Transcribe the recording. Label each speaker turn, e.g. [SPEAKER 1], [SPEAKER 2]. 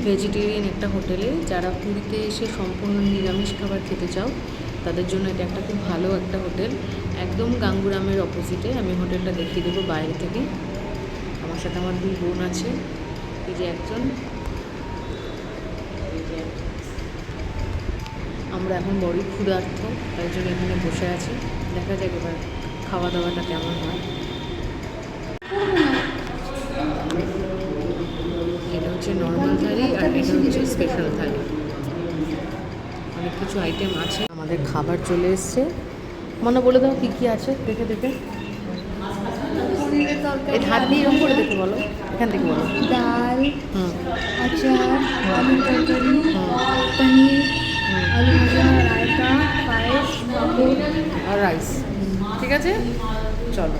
[SPEAKER 1] Vegetarian একটা হোটেলে। যারা পুরীতে এসে সম্পূর্ণ নিরামিষ খাবার খেতে চাও তাদের জন্য এটা একটা খুব ভালো একটা হোটেল, একদম গাঙ্গুরামের অপোজিটে। আমি হোটেলটা দেখিয়ে দেবো বাইরে থেকে। আমার সাথে আমার 2 বোন আছে, এই যে একজন, আমরা এখন বড়ই ক্ষুধার্ত, তাই জন্য এখানে বসে আছি। দেখা যাক এবার খাওয়া দাওয়াটা কেমন হয়। এটা হচ্ছে নর্মাল থালি আর এটা হচ্ছে স্পেশাল থালি। অনেক কিছু আইটেম আছে। আমাদের খাবার চলে এসছে। মনে বলে দাও কী কী আছে দেখে দেখে। এই হাত দিয়ে এরকম করে দেখে বলো, এখান থেকে বলো।
[SPEAKER 2] ডাল, আচার, আলু তরকারি, পনির, আলু ভাজা, রায়তা, পায়েস, পাঁপড়
[SPEAKER 1] আর রাইস। ঠিক আছে, চলো।